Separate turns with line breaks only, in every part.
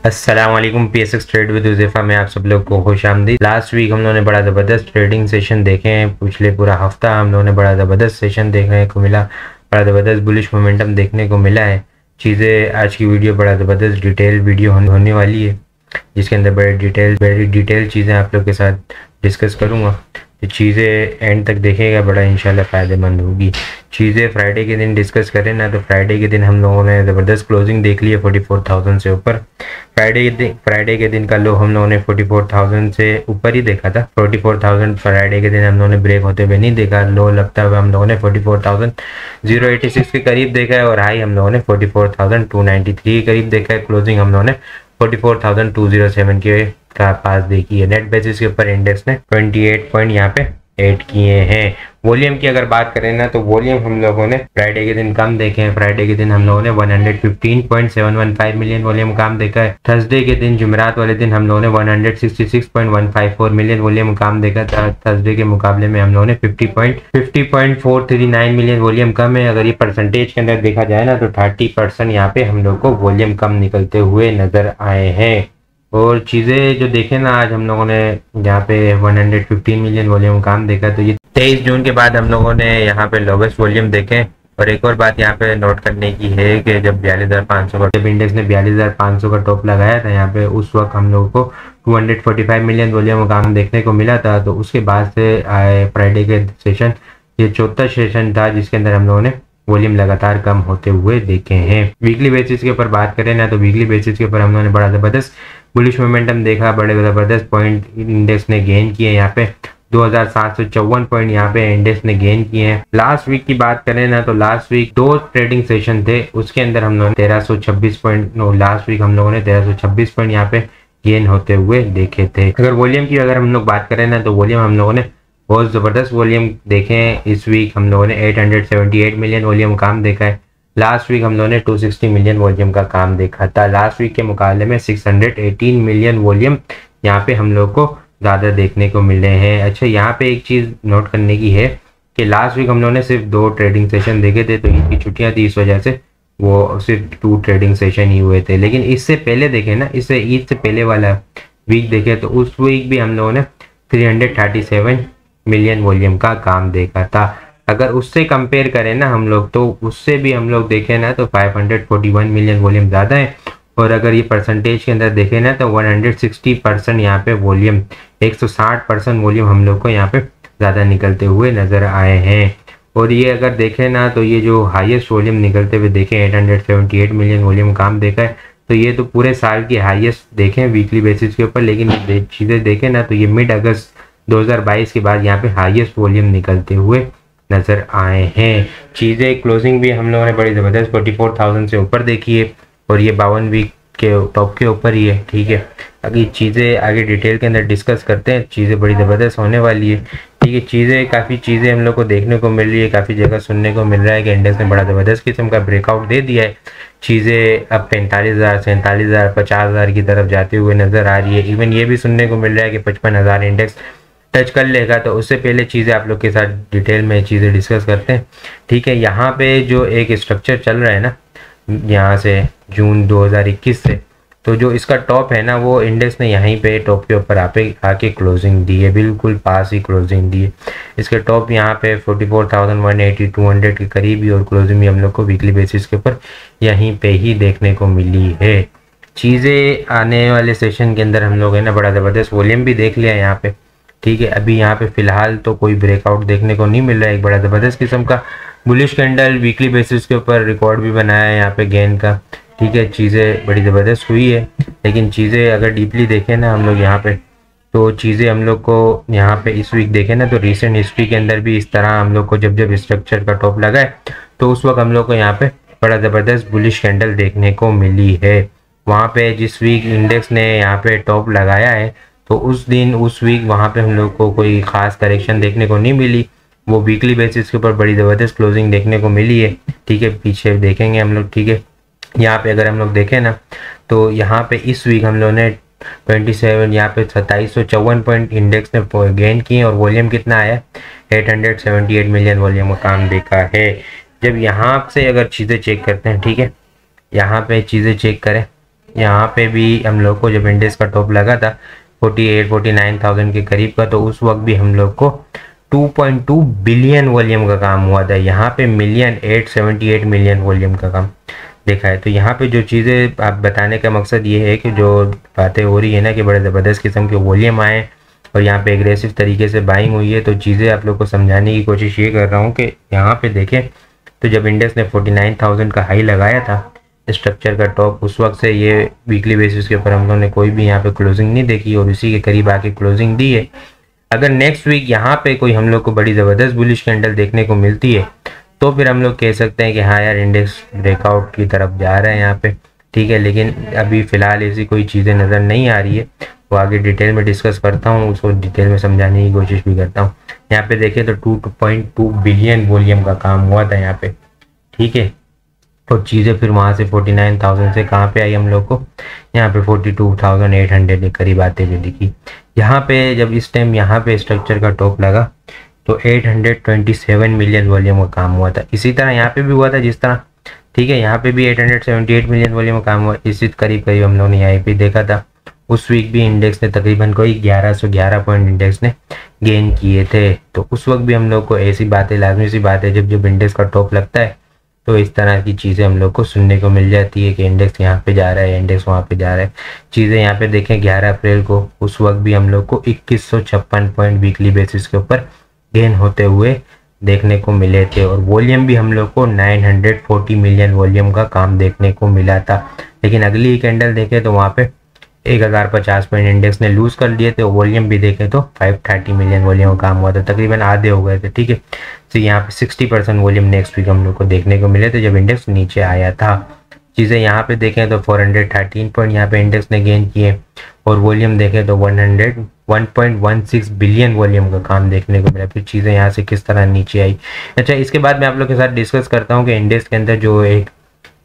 अस्सलाम वालेकुम। PSX trade with Huzaifa में आप सब लोग को खुशामदीद। लास्ट वीक हम लोगों ने बड़ा ज़बरदस्त ट्रेडिंग सेशन देखे हैं। पिछले पूरा हफ्ता हम लोगों ने बड़ा ज़बरदस्त सेशन देखने को मिला, बड़ा ज़बरदस्त बुलिश मोमेंटम देखने को मिला है। चीज़ें आज की वीडियो बड़ा ज़बरदस्त डिटेल वीडियो होने वाली है, जिसके अंदर बड़ी डिटेल चीज़ें आप लोग के साथ डिस्कस करूँगा। तो चीज़ें एंड तक देखेगा, बड़ा इंशाल्लाह फ़ायदेमंद होगी। चीज़ें फ्राइडे के दिन डिस्कस करें ना, तो फ्राइडे के दिन हम लोगों ने ज़बरदस्त क्लोजिंग देख ली है 44,000 से ऊपर। फ्राइडे के दिन का लो हम लोगों ने 44,000 से ऊपर ही देखा था। 44,000 फ्राइडे के दिन हम लोगों ने ब्रेक होते हुए नहीं देखा। लो लगता हुआ हम लोगों ने 44,086 के करीब देखा है, और हाई हम लोगों ने 44,293 के करीब देखा है। क्लोजिंग हम लोगों ने 44,207 के का पास देखी है। नेट बेसिस के ऊपर इंडेक्स ने 28 पॉइंट यहाँ पे ऐड किए हैं। वॉल्यूम की अगर बात करें ना, तो वॉल्यूम हम लोगों ने फ्राइडे के दिन कम देखे हैं। फ्राइडे के दिन हम लोगों ने 115.715 मिलियन वॉल्यूम काम देखा है। थर्सडे के दिन, जुमेरात वाले दिन, हम लोगों ने 166.154 मिलियन वॉल्यूम काम देखा था। थर्सडे के मुकाबले में हम लोगों ने 50.439 मिलियन वॉल्यूम कम है। अगर ये परसेंटेज के अंदर देखा जाए ना, तो 30% यहाँ पे हम लोग को वॉल्यूम कम निकलते हुए नजर आए हैं। और चीज़ें जो देखें ना, आज हम लोगों ने यहाँ पे 115 मिलियन वॉल्यूम काम देखा। तो ये 23 जून के बाद हम लोगों ने यहाँ पे लोवेस्ट वॉल्यूम देखे। और एक और बात यहाँ पे नोट करने की है कि जब 42,500 का, जब इंडेक्स ने 42,500 का टॉप लगाया था यहाँ पे, उस वक्त हम लोगों को 245 मिलियन वॉल्यूम काम देखने को मिला था। तो उसके बाद से आए फ्राइडे के सेशन, ये चौथा सेशन था जिसके अंदर हम लोगों ने वॉल्यूम लगातार कम होते हुए देखे हैं। वीकली बेसिस के ऊपर बात करें ना, तो वीकली बेसिस के ऊपर हम लोगों ने बड़ा ज़बरदस्त बुलिश मोमेंटम देखा। बड़े ज़बरदस्त पॉइंट इंडेक्स ने गेन किए यहाँ पे। 2,754 पॉइंट यहाँ पे इंडेक्स ने गेन किए हैं। लास्ट वीक की बात करें ना, तो लास्ट वीक 2 ट्रेडिंग सेशन थे, उसके अंदर हम लोगों ने 1326 पॉइंट, लास्ट वीक हम लोगों ने 1326 पॉइंट यहाँ पे गेन होते हुए देखे थे। अगर वॉल्यूम की अगर हम लोग बात करें ना, तो वॉल्यूम हम लोगों ने बहुत ज़बरदस्त वॉल्यूम देखे हैं। इस वीक हम लोगों ने 878 मिलियन वॉल्यूम काम देखा है। लास्ट वीक हम लोगों ने 260 मिलियन वॉल्यूम का काम देखा था। लास्ट वीक के मुकाबले में 618 मिलियन वॉल्यूम यहाँ पे हम लोग को ज़्यादा देखने को मिले हैं। अच्छा, यहाँ पे एक चीज़ नोट करने की है कि लास्ट वीक हम लोगों ने सिर्फ 2 ट्रेडिंग सेशन देखे थे, तो ईद की छुट्टियाँ थी, इस वजह से वो सिर्फ 2 ट्रेडिंग सेशन ही हुए थे। लेकिन इससे पहले देखे ना, इससे ईद से पहले वाला वीक देखे, तो उस वीक भी हम लोगों ने 337 मिलियन वॉल्यूम का काम देखा था। अगर उससे कंपेयर करें ना हम लोग, तो उससे भी हम लोग देखें ना, तो 541 मिलियन वॉल्यूम ज़्यादा है। और अगर ये परसेंटेज के अंदर देखें ना, तो 160% यहाँ पे वॉल्यूम, 160% वॉल्यूम हम लोग को यहाँ पे ज़्यादा निकलते हुए नज़र आए हैं। और ये अगर देखें ना, तो ये जो हाईएस्ट वॉल्यूम निकलते हुए देखें, 878 मिलियन वॉल्यूम काम देखा है, तो ये तो पूरे साल की हाईएस्ट देखें वीकली बेसिस के ऊपर। लेकिन चीज़ें देखें ना, तो ये मिड अगस्त 2022 के बाद यहाँ पे हाईएस्ट वॉल्यूम निकलते हुए नज़र आए हैं। चीज़ें क्लोजिंग भी हम लोगों ने बड़ी ज़बरदस्त 44,000 से ऊपर देखी है, और ये 52 वीक के टॉप के ऊपर ही है। ठीक है, अभी चीज़ें आगे डिटेल के अंदर डिस्कस करते हैं। चीज़ें बड़ी ज़बरदस्त होने वाली है। ठीक है, काफ़ी चीज़ें हम लोग को देखने को मिल रही है, काफ़ी जगह सुनने को मिल रहा है कि इंडेक्स ने बड़ा ज़बरदस्त किस्म का ब्रेकआउट दे दिया है। चीज़ें अब 45,000, 47,000, 50,000 की तरफ जाते हुए नज़र आ रही है। इवन ये भी सुनने को मिल रहा है कि 55,000 इंडेक्स टच कर लेगा। तो उससे पहले चीज़ें आप लोग के साथ डिटेल में चीज़ें डिस्कस करते हैं। ठीक है, यहाँ पे जो एक स्ट्रक्चर चल रहा है ना, यहाँ से जून 2021 से, तो जो इसका टॉप है ना, वो इंडेक्स ने यहीं पे टॉप के ऊपर आके क्लोजिंग दी है, बिल्कुल पास ही क्लोजिंग दी है। इसके टॉप यहाँ पे 44,180, 200 के करीब ही, और क्लोजिंग भी हम लोग को वीकली बेसिस के ऊपर यहीं पे ही देखने को मिली है। चीज़ें आने वाले सेशन के अंदर हम लोग है ना बड़ा ज़बरदस्त वॉल्यूम भी देख लिया है यहाँ पे। ठीक है, अभी यहाँ पे फिलहाल तो कोई ब्रेकआउट देखने को नहीं मिल रहा है। एक बड़ा ज़बरदस्त किस्म का बुलिश कैंडल वीकली बेसिस के ऊपर रिकॉर्ड भी बनाया है यहाँ पे गेन का। ठीक है, चीज़ें बड़ी ज़बरदस्त हुई है। लेकिन चीज़ें अगर डीपली देखें ना हम लोग यहाँ पे, तो चीज़ें हम लोग को यहाँ पे इस वीक देखें ना, तो रिसेंट हिस्ट्री के अंदर भी इस तरह हम लोग को जब स्ट्रक्चर का टॉप लगा है, तो उस वक्त हम लोग को यहाँ पे बड़ा ज़बरदस्त बुलिश कैंडल देखने को मिली है। वहाँ पे जिस वीक इंडेक्स ने यहाँ पे टॉप लगाया है, तो उस वीक वहाँ पे हम लोग को कोई ख़ास करेक्शन देखने को नहीं मिली। वो वीकली बेसिस के ऊपर बड़ी ज़बरदस्त क्लोजिंग देखने को मिली है। ठीक है, पीछे देखेंगे हम लोग। ठीक है, यहाँ पे अगर हम लोग देखें ना, तो यहाँ पे इस वीक हम लोगों ने 27, यहाँ पे 2754 पॉइंट इंडेक्स ने गेन किए, और वॉल्यूम कितना आया, 878 मिलियन वॉल्यूम का काम देखा है। जब यहाँ से अगर चीज़ें चेक करते हैं, ठीक है, यहाँ पे चीज़ें चेक करें, यहाँ पे भी हम लोग को जब इंडेक्स का टॉप लगा था 48-49,000 के करीब का, तो उस वक्त भी हम लोग को 2.2 बिलियन वॉल्यूम का काम हुआ था। यहाँ पे 878 मिलियन वॉल्यूम का काम देखा है। तो यहाँ पे जो चीज़ें आप बताने का मकसद ये है कि जो बातें हो रही है ना कि बड़े ज़बरदस्त किस्म के वॉल्यूम आए और यहाँ पे एग्रेसिव तरीके से बाइंग हुई है, तो चीज़ें आप लोग को समझाने की कोशिश ये कर रहा हूँ कि यहाँ पे देखें तो जब इंडेक्स ने 49,000 का हाई लगाया था स्ट्रक्चर का टॉप, उस वक्त से ये वीकली बेसिस के ऊपर हम लोगों ने कोई भी यहाँ पे क्लोजिंग नहीं देखी और इसी के करीब आके क्लोजिंग दी है। अगर नेक्स्ट वीक यहाँ पे कोई हम लोग को बड़ी ज़बरदस्त बुलिश कैंडल देखने को मिलती है तो फिर हम लोग कह सकते हैं कि हाँ यार इंडेक्स ब्रेकआउट की तरफ जा रहा है यहाँ पे, ठीक है। लेकिन अभी फ़िलहाल ऐसी कोई चीज़ें नज़र नहीं आ रही है, वो आगे डिटेल में डिस्कस करता हूँ, उसको डिटेल में समझाने की कोशिश भी करता हूँ। यहाँ पे देखें तो 2.2 बिलियन वॉल्यूम का काम हुआ था यहाँ पे, ठीक है। और चीज़ें फिर वहाँ से 49,000 से कहाँ पे आई हम लोग को, यहाँ पे 42,800 के करीब आते हुए दिखी। यहाँ पे जब इस टाइम यहाँ पे स्ट्रक्चर का टॉप लगा तो 827 मिलियन वॉल्यूम का काम हुआ था। इसी तरह यहाँ पे भी हुआ था जिस तरह, ठीक है। यहाँ पे भी 878 मिलियन वॉल्यूम का काम हुआ, इसी करीब करीब हम लोगों ने यहाँ पे देखा था। उस वीक भी इंडेक्स ने तकरीबन कोई 1111 पॉइंट इंडेक्स ने गेन किए थे। तो उस वक्त भी हम लोग को ऐसी बातें, लाजमी सी बात है, जब जब इंडेक्स का टॉप लगता है तो इस तरह की चीज़ें हम लोग को सुनने को मिल जाती है कि इंडेक्स यहाँ पे जा रहा है, इंडेक्स वहाँ पे जा रहा है। चीज़ें यहाँ पे देखें 11 अप्रैल को, उस वक्त भी हम लोग को 2156 पॉइंट वीकली बेसिस के ऊपर गेन होते हुए देखने को मिले थे और वॉल्यूम भी हम लोग को 940 मिलियन वॉल्यूम का काम देखने को मिला था। लेकिन अगली कैंडल देखें तो वहाँ पे 1050 पॉइंट इंडेक्स ने लूज कर लिए थे, वॉल्यूम भी देखें तो 530 मिलियन वॉल्यूम का काम हुआ था, तकरीबन आधे हो गए थे, ठीक है। तो यहाँ पे 60% वॉल्यूम नेक्स्ट वीक हम लोग को देखने को मिले थे जब इंडेक्स नीचे आया था। चीज़ें यहाँ पे देखें तो 413 पॉइंट यहाँ पे इंडेक्स ने गेन किए और वॉल्यूम देखें तो 101.16 बिलियन वॉल्यूम का काम देखने को मिला। फिर चीज़ें यहाँ से किस तरह नीचे आई। अच्छा, इसके बाद मैं आप लोग के साथ डिस्कस करता हूँ कि इंडेक्स के अंदर जो एक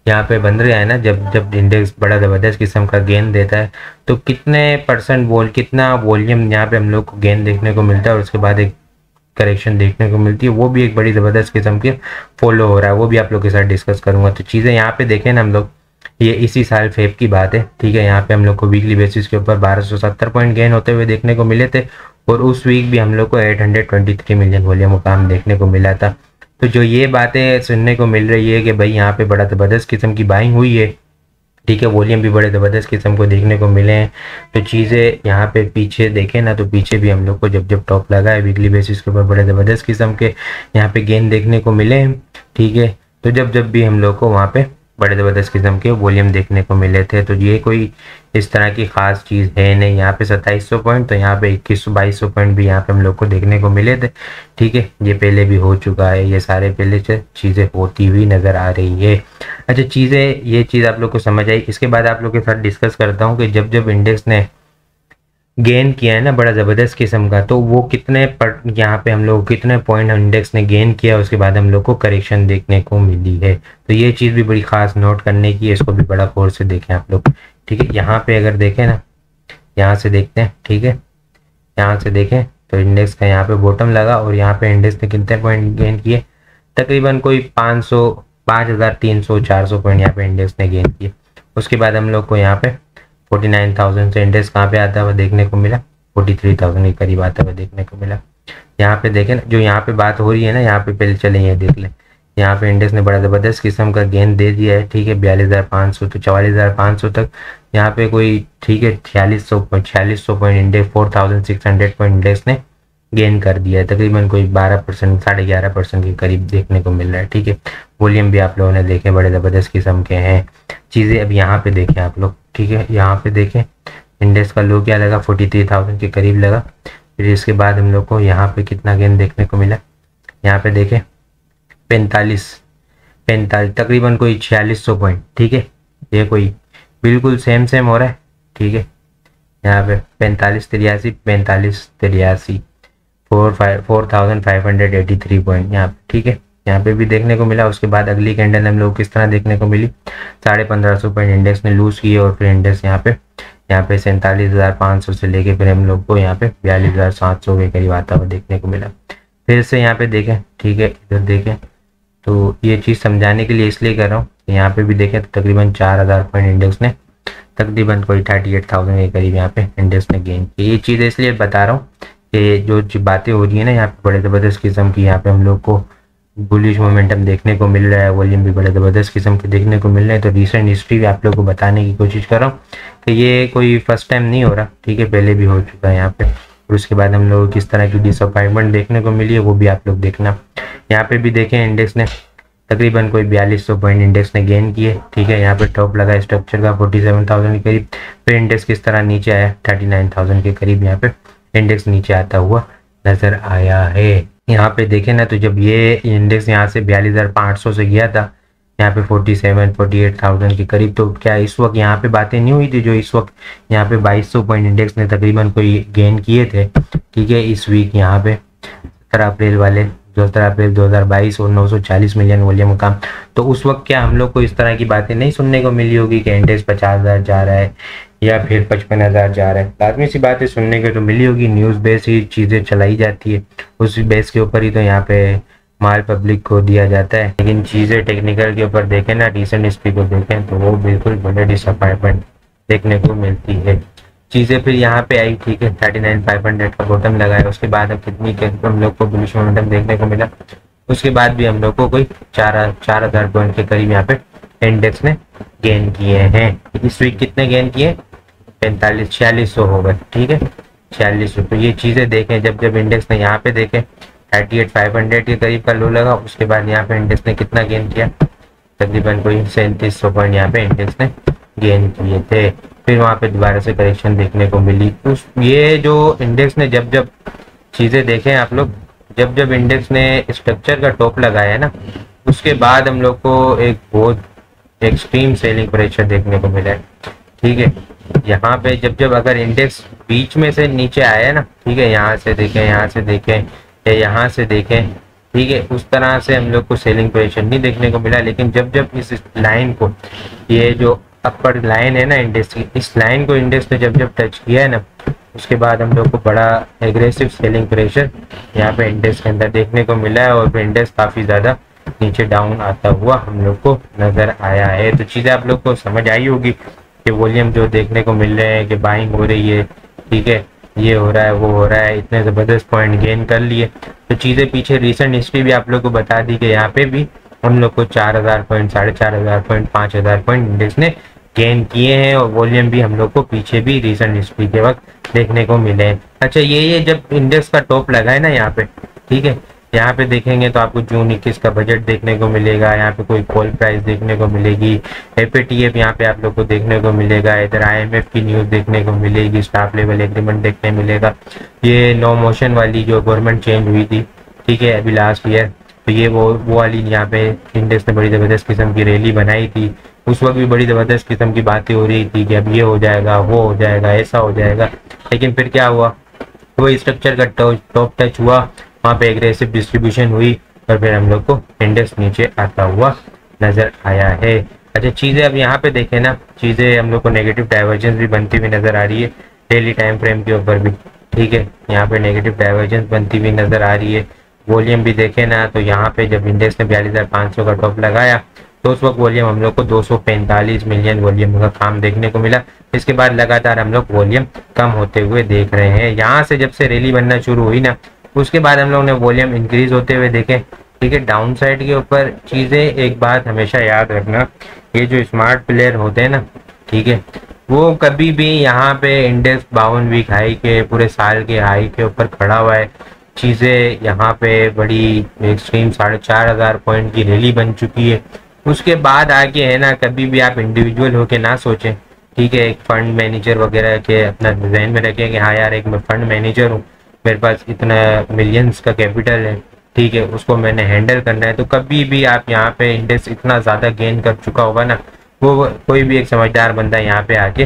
यहाँ पे बन रहा है ना, जब जब इंडेक्स बड़ा ज़बरदस्त किस्म का गेन देता है तो कितना वॉल्यूम यहाँ पे हम लोग को गेन देखने को मिलता है और उसके बाद एक करेक्शन देखने को मिलती है, वो भी एक बड़ी ज़बरदस्त किस्म के फॉलो हो रहा है, वो भी आप लोग के साथ डिस्कस करूँगा। तो चीज़ें यहाँ पे देखें ना हम लोग, ये इसी साल फेब की बात है, ठीक है। यहाँ पे हम लोग को वीकली बेसिस के ऊपर 1270 पॉइंट गेन होते हुए देखने को मिले थे और उस वीक भी हम लोग को 823 मिलियन वॉल्यूम का काम देखने को मिला था। तो जो ये बातें सुनने को मिल रही है कि भाई यहाँ पे बड़ा ज़बरदस्त किस्म की बाइंग हुई है, ठीक है, वॉल्यूम भी बड़े ज़बरदस्त किस्म को देखने को मिले हैं। तो चीज़ें यहाँ पे पीछे देखें ना तो पीछे भी हम लोग को जब जब टॉप लगा है वीकली बेसिस के ऊपर बड़े ज़बरदस्त किस्म के यहाँ पे गेन देखने को मिले हैं, ठीक है। तो जब जब भी हम लोग को वहाँ पे बड़े ज़बरदस्त किस्म के वॉल्यूम देखने को मिले थे, तो ये कोई इस तरह की ख़ास चीज़ है नहीं। यहाँ पे 2700 पॉइंट, तो यहाँ पे 2100-2200 पॉइंट भी यहाँ पे हम लोग को देखने को मिले थे, ठीक है। ये पहले भी हो चुका है, ये सारे पहले से चीज़ें होती हुई नज़र आ रही है। अच्छा, ये चीज़ आप लोग को समझ आई। इसके बाद आप लोग के साथ डिस्कस करता हूँ कि जब जब इंडेक्स ने गेन किया है ना बड़ा ज़बरदस्त किस्म का, तो वो यहाँ पे हम लोग कितने पॉइंट इंडेक्स ने गेन किया, उसके बाद हम लोग को करेक्शन देखने को मिली है। तो ये चीज़ भी बड़ी ख़ास नोट करने की है, इसको भी बड़ा गौर से देखें आप लोग, ठीक है। यहाँ पे अगर देखें ना, यहाँ से देखते हैं, ठीक है, यहाँ से देखें तो इंडेक्स का यहाँ पे बॉटम लगा और यहाँ पे इंडेक्स ने कितने पॉइंट गेन किए, तकरीबन कोई 5300-400 पॉइंट यहाँ पे इंडेक्स ने गेन किए। उसके बाद हम लोग को यहाँ पे 49,000 से इंडेक्स कहाँ पे आता हुआ देखने को मिला, 43,000 के करीब आता हुआ देखने को मिला। यहाँ पे देखें ना, जो यहाँ पे बात हो रही है ना, यहाँ पे पहले चले ये देख लें, यहाँ पे इंडेक्स ने बड़ा ज़बरदस्त किस्म का गेन दे दिया है, ठीक है। 42,500 तो 44,500 तक यहाँ पे कोई, ठीक है, 4600 पॉइंट इंडेक्स 4,600 पॉइंट इंडेक्स ने गेन कर दिया है, तकरीबन कोई 12%, 11.5% के करीब देखने को मिल रहा है, ठीक है। वॉल्यूम भी आप लोगों ने देखे बड़े ज़बरदस्त किस्म के हैं। चीज़ें अब यहाँ पे देखें आप लोग, ठीक है, यहाँ पे देखें इंडेक्स का लो क्या लगा, 43,000 के करीब लगा। फिर इसके बाद हम लोग को यहाँ पे कितना गेन देखने को मिला, यहाँ पे देखें 45 तकरीबन कोई 4600 पॉइंट, ठीक है। ये कोई बिल्कुल सेम हो रहा है, ठीक है। यहाँ पे 45-83 4,583 पॉइंट यहाँ पे, ठीक है, यहाँ पे भी देखने को मिला। उसके बाद अगली कैंडल हम लोग किस तरह देखने को मिली, 1550 पॉइंट इंडेक्स ने लूज किए और फिर इंडेक्स यहाँ पे 47,500 से लेके फिर हम लोग को यहाँ पे 42,700 के करीब आता हुआ देखने को मिला। फिर से यहाँ पे देखें, ठीक है, इधर देखें, तो ये चीज़ समझाने के लिए इसलिए कर रहा हूँ। यहाँ पे भी देखें तो तकरीबन 4,000 पॉइंट इंडेक्स ने तकरीबन कोई 38,000 के करीब यहाँ पे इंडेक्स ने गेन की। ये चीज़ इसलिए बता रहा हूँ कि जो बातें हो रही है ना यहाँ पे बड़े ज़बरदस्त किस्म की, यहाँ पे हम लोग को बुलिश मोमेंटम देखने को मिल रहा है, वॉल्यूम भी बड़े ज़बरदस्त किस्म के देखने को मिल रहे हैं। तो रिसेंट हिस्ट्री भी आप लोग को बताने की कोशिश कर रहा हूँ कि ये कोई फर्स्ट टाइम नहीं हो रहा, ठीक है, पहले भी हो चुका है यहाँ पे। और उसके बाद हम लोग को किस तरह की डिसअपॉइंटमेंट देखने को मिली है वो भी आप लोग देखना। यहाँ पे भी देखें इंडेक्स ने तकरीबन कोई 4200 पॉइंट इंडेक्स ने गेन किए, ठीक है। यहाँ पे टॉप लगा स्ट्रक्चर का 47,000 के करीब, फिर इंडेक्स किस तरह नीचे आया 39,000 के करीब यहाँ पे इंडेक्स नीचे आता हुआ नजर आया है। यहाँ पे देखें ना तो जब ये इंडेक्स यहाँ से 42,500 से गया था यहाँ पे 48,000 के करीब, तो क्या इस वक्त यहाँ पे बातें नहीं हुई थी जो इस वक्त यहाँ पे 2200 पॉइंट इंडेक्स ने तकरीबन कोई गेन किए थे, ठीक है, इस वीक यहाँ पे 17 अप्रैल वाले 17 अप्रैल 2022 और 940 मिलियन वॉल्यूम का। तो उस वक्त क्या हम लोग को इस तरह की बातें नहीं सुनने को मिली होगी कि इंडेक्स 50,000 जा रहा है या फिर 55,000 जा रहा है? लाजमी सी बातें सुनने को तो मिली होगी, न्यूज़ बेस ही चीज़ें चलाई जाती है, उस बेस के ऊपर ही तो यहाँ पे माल पब्लिक को दिया जाता है। लेकिन चीज़ें टेक्निकल के ऊपर देखें ना, रिसेंट हिस्ट्री को देखें तो वो बिल्कुल बड़े डिसअपॉइंटमेंट देखने को मिलती है। चीज़ें फिर यहाँ पे आई, ठीक है, 39,500 का बॉटम लगाया, उसके बाद अब कितनी हम लोग को बुलिश मोमेंटम देखने को मिला, उसके बाद भी हम लोग को कोई 4,000 पॉइंट के करीब यहाँ पे इंडेक्स ने गेन किए हैं। इस वीक कितने गेन किए? 4600 हो गए, ठीक है, 4600। तो ये चीज़ें देखें, जब जब इंडेक्स ने यहाँ पे देखें 38,500 के करीब का लो लगा, उसके बाद यहाँ पे इंडेक्स ने कितना गेन किया, तकरीबन कोई 3700 पॉइंट यहाँ पे इंडेक्स ने गेन किए थे। फिर वहाँ पे दोबारा से करेक्शन देखने को मिली। उस ये जो इंडेक्स ने जब जब चीज़ें देखें आप लोग, जब जब इंडेक्स ने स्ट्रक्चर का टॉप लगाया है ना, उसके बाद हम लोग को एक बहुत एक्सट्रीम सेलिंग प्रेशर देखने को मिला है, ठीक है। यहाँ पे जब जब अगर इंडेक्स बीच में से नीचे आया है ना, ठीक है, यहाँ से देखें, यहाँ से देखें या यहाँ से देखें, ठीक है, उस तरह से हम लोग को सेलिंग प्रेशर नहीं देखने को मिला। लेकिन जब जब इस लाइन को, ये जो अपर लाइन है ना इंडेक्स की, इस लाइन को इंडेक्स ने जब जब टच किया है ना, उसके बाद हम लोग को बड़ा एग्रेसिव सेलिंग प्रेशर यहाँ पे इंडेक्स के अंदर देखने को मिला है और फिर इंडेक्स काफ़ी ज़्यादा नीचे डाउन आता हुआ हम लोग को नज़र आया है। तो चीज़ें आप लोग को समझ आई होगी कि वॉल्यूम जो देखने को मिल रहे हैं कि बाइंग हो रही है, ठीक है, ये हो रहा है, वो हो रहा है, इतने ज़बरदस्त पॉइंट गेन कर लिए। तो चीज़ें पीछे रिसेंट हिस्ट्री भी आप लोग को बता दी कि यहाँ पे भी हम लोग को 4,000 पॉइंट, 4,500 पॉइंट, 5,000 पॉइंट इंडेक्स ने गेन किए हैं और वॉल्यूम भी हम लोग को पीछे भी रिसेंट हिस्ट्री के वक्त देखने को मिले हैं। अच्छा, ये जब इंडेक्स का टॉप लगा है ना यहाँ पे, ठीक है, यहाँ पे देखेंगे तो आपको जून 21 का बजट देखने को मिलेगा, यहाँ पे कोई कॉल प्राइस देखने को मिलेगी, FATF यहाँ पे आप लोग को देखने को मिलेगा, इधर IMF की न्यूज़ देखने को मिलेगी, स्टाफ लेवल एग्रीमेंट देखने मिलेगा, ये नो मोशन वाली जो गवर्नमेंट चेंज हुई थी, ठीक है, अभी लास्ट ईयर, तो ये वो वाली यहाँ पे इंडेक्स ने बड़ी ज़बरदस्त किस्म की रैली बनाई थी। उस वक्त भी बड़ी ज़बरदस्त किस्म की बातें हो रही थी कि अब ये हो जाएगा, वो हो जाएगा, ऐसा हो जाएगा। लेकिन फिर क्या हुआ, वो स्ट्रक्चर का टॉप टच हुआ, वहाँ पे एग्रेसिव डिस्ट्रीब्यूशन हुई और फिर हम लोग को इंडेक्स नीचे आता हुआ नज़र आया है। अच्छा, चीज़ें अब यहाँ पे देखें ना, चीज़ें हम लोग को नेगेटिव डाइवर्जेंस भी बनती हुई नज़र आ रही है डेली टाइम फ्रेम के ऊपर भी, ठीक है, यहाँ पे नेगेटिव डाइवर्जेंस बनती हुई नज़र आ रही है। वॉल्यूम भी देखें ना तो यहाँ पे जब इंडेक्स ने 42,500 का टॉप लगाया तो उस वक्त वॉल्यूम हम लोग को 245 मिलियन वॉल्यूम का काम देखने को मिला। इसके बाद लगातार हम लोग वॉल्यूम कम होते हुए देख रहे हैं। यहाँ से जब से रैली बनना शुरू हुई ना, उसके बाद हम लोग ने वॉल्यूम इंक्रीज होते हुए देखे, ठीक है। डाउन साइड के ऊपर चीज़ें, एक बात हमेशा याद रखना, ये जो स्मार्ट प्लेयर होते हैं ना, ठीक है, वो कभी भी यहाँ पे इंडेक्स 52 वीक हाई के, पूरे साल के हाई के ऊपर खड़ा हुआ है। चीज़ें यहाँ पे बड़ी एक्सट्रीम 4,500 पॉइंट की रैली बन चुकी है। उसके बाद आगे है ना, कभी भी आप इंडिविजुअल होके ना सोचें, ठीक है, एक फंड मैनेजर वगैरह के अपना जहन में रखें कि हाँ यार, एक मैं फंड मैनेजर हूँ, मेरे पास इतना मिलियंस का कैपिटल है, ठीक है, उसको मैंने हैंडल करना है। तो कभी भी आप यहाँ पे इंडेक्स इतना ज़्यादा गेन कर चुका होगा ना, वो कोई भी एक समझदार बंदा यहाँ पे आके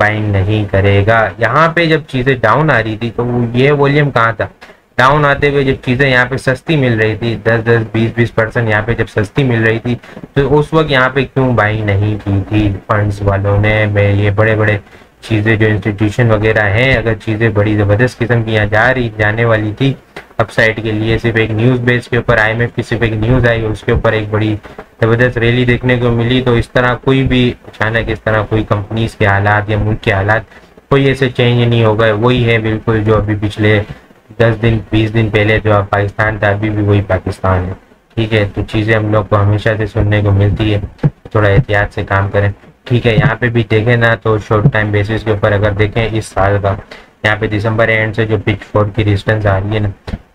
बाइंग नहीं करेगा। यहाँ पे जब चीज़ें डाउन आ रही थी तो ये वॉल्यूम कहाँ था? डाउन आते हुए जब चीज़ें यहाँ पे सस्ती मिल रही थी, 10-10, 20-20% यहाँ पे जब सस्ती मिल रही थी, तो उस वक्त यहाँ पे क्यों बाइंग नहीं की थी फंड्स वालों ने? मैं ये बड़े बड़े चीज़ें जो इंस्टीट्यूशन वगैरह हैं, अगर चीज़ें बड़ी ज़बरदस्त किस्म की यहाँ जाने वाली थी अपसाइड के लिए सिर्फ एक न्यूज़ बेस के ऊपर IMF की सिर्फ एक न्यूज़ आई, उसके ऊपर एक बड़ी ज़बरदस्त रैली देखने को मिली। तो इस तरह कोई भी अचानक इस तरह कोई कंपनीज के हालात या मुल्क के हालात कोई ऐसे चेंज नहीं हो गए, वही है बिल्कुल जो अभी पिछले 10 दिन 20 दिन पहले जो पाकिस्तान था अभी भी वही पाकिस्तान है। ठीक है, तो चीज़ें हम लोग को हमेशा से सुनने को मिलती है, थोड़ा एहतियात से काम करें। ठीक है, यहाँ पे भी देखें ना तो शॉर्ट टाइम बेसिस के ऊपर अगर देखें इस साल का, यहाँ पे दिसंबर एंड से जो पिच 4 की रेजिस्टेंस आ रही है ना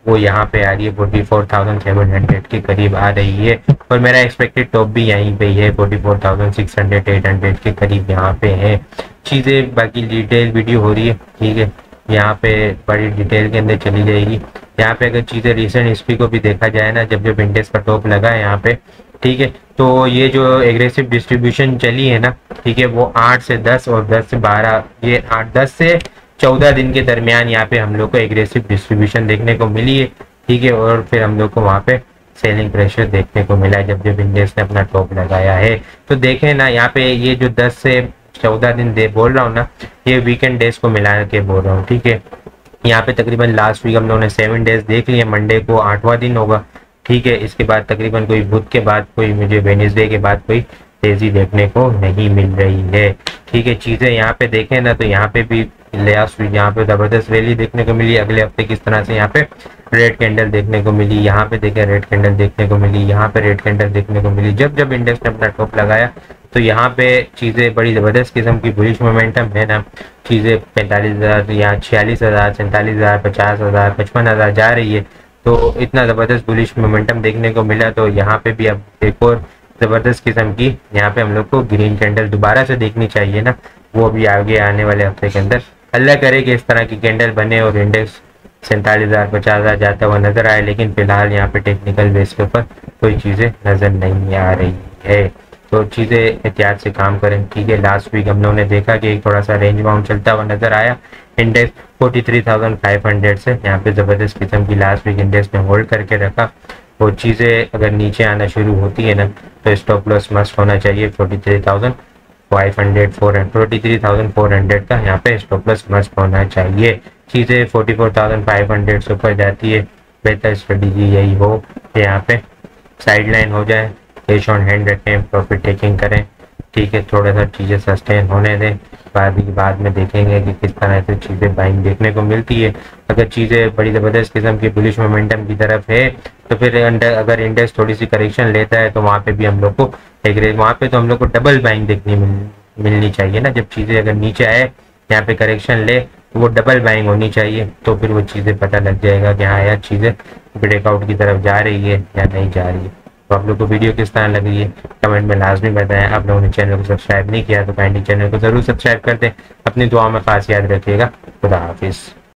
वो यहाँ पे आ रही है 44,700 के करीब आ रही है, और मेरा एक्सपेक्टेड टॉप भी यहीं पे ही है 44,600 800 के करीब यहाँ पे है चीज़ें। बाकी डिटेल वीडियो हो रही है, ठीक है, यहाँ पे बड़ी डिटेल के अंदर चली जाएगी। यहाँ पे अगर चीज़ें रिसेंट हिस्ट्री को भी देखा जाए ना, जब जब इंडेक्स का टॉप लगा है यहाँ पे, ठीक है, तो ये जो एग्रेसिव डिस्ट्रीब्यूशन चली है ना, ठीक है, वो 8 से 10 और 10 से 12, ये 10 से 14 दिन के दरमियान यहाँ पे हम लोग को एग्रेसिव डिस्ट्रीब्यूशन देखने को मिली है। ठीक है, और फिर हम लोग को वहाँ पे सेलिंग प्रेशर देखने को मिला है जब जब इंडेक्स ने अपना टॉप लगाया है। तो देखें ना यहाँ पे ये जो 10 से 14 दिन दे बोल रहा हूँ ना, ये वीकेंड डेज को मिला के बोल रहा हूँ। ठीक है, यहाँ पे तकरीबन लास्ट वीक हम लोगों ने 7 डेज देख लिए, मंडे को 8वां दिन होगा। ठीक है, इसके बाद तकरीबन कोई बुध के बाद कोई मुझे वेडनेसडे के बाद कोई तेजी देखने को नहीं मिल रही है। ठीक है, चीज़ें यहाँ पे देखें ना तो यहाँ पे भी लास्ट वीक यहाँ पे ज़बरदस्त रैली देखने को मिली, अगले हफ्ते किस तरह से यहाँ पे रेड कैंडल देखने को मिली, यहाँ पे देखें रेड कैंडल देखने को मिली, यहाँ पे रेड कैंडल देखने को मिली। जब जब इंडेक्स ने अपना टॉप लगाया तो यहाँ पे चीज़ें बड़ी ज़बरदस्त किस्म की बुलिश मोमेंटम है ना, चीज़ें 45,000 या 46,000 47,000 50,000 55,000 जा रही है। तो इतना ज़बरदस्त बुलिश मोमेंटम देखने को मिला, तो यहाँ पे भी अब एक और ज़बरदस्त किस्म की यहाँ पे हम लोग को ग्रीन कैंडल दोबारा से देखनी चाहिए ना, वो भी आगे आने वाले हफ्ते के अंदर अल्लाह करे कि इस तरह की कैंडल बने और इंडेक्स 47,000 50,000 जाता हुआ नजर आए। लेकिन फिलहाल यहाँ पे टेक्निकल बेस के ऊपर कोई चीज़ें नज़र नहीं आ रही है, तो चीज़ें एहतियात से काम करें। ठीक है, लास्ट वीक हम लोगों ने देखा कि एक थोड़ा सा रेंज बाउंड चलता हुआ नजर आया, इंडेक्स 43,500 से यहाँ पे ज़बरदस्त किस्म की लास्ट वीक इंडेक्स ने होल्ड करके रखा। वो चीज़ें अगर नीचे आना शुरू होती है ना तो स्टॉप लॉस मस्ट होना चाहिए 43,400 का यहाँ पे स्टॉप लॉस मस्ट होना चाहिए। चीज़ें 44,500 से ऊपर जाती है, बेहतर स्ट्रेटजी यही हो कि यहाँ पे साइड लाइन हो जाए, कैश ऑन हैंड रखें, प्रॉफिट टेकिंग करें। ठीक है, थोड़ा सा चीज़ें सस्टेन होने दें, बाद में देखेंगे कि किस तरह से चीज़ें बाइंग देखने को मिलती है। अगर चीज़ें बड़ी ज़बरदस्त किस्म की बुलिश मोमेंटम की तरफ है तो फिर अगर इंडेक्स थोड़ी सी करेक्शन लेता है तो वहाँ पे भी हम लोग को वहाँ पे तो हम लोग को डबल बाइंग देखनी मिलनी चाहिए ना। जब चीज़ें अगर नीचे आए यहाँ पे करेक्शन ले तो वो डबल बाइंग होनी चाहिए, तो फिर वो चीज़ें पता लग जाएगा कि हाँ यार चीज़ें ब्रेकआउट की तरफ जा रही है या नहीं जा रही है। तो आप लोग को वीडियो किस तरह लग रही है कमेंट में लाजमी बताएं। आप लोगों ने चैनल को सब्सक्राइब नहीं किया तो काइंडली चैनल को ज़रूर सब्सक्राइब कर दें। अपनी दुआ में खास याद रखिएगा। खुदा हाफिज़।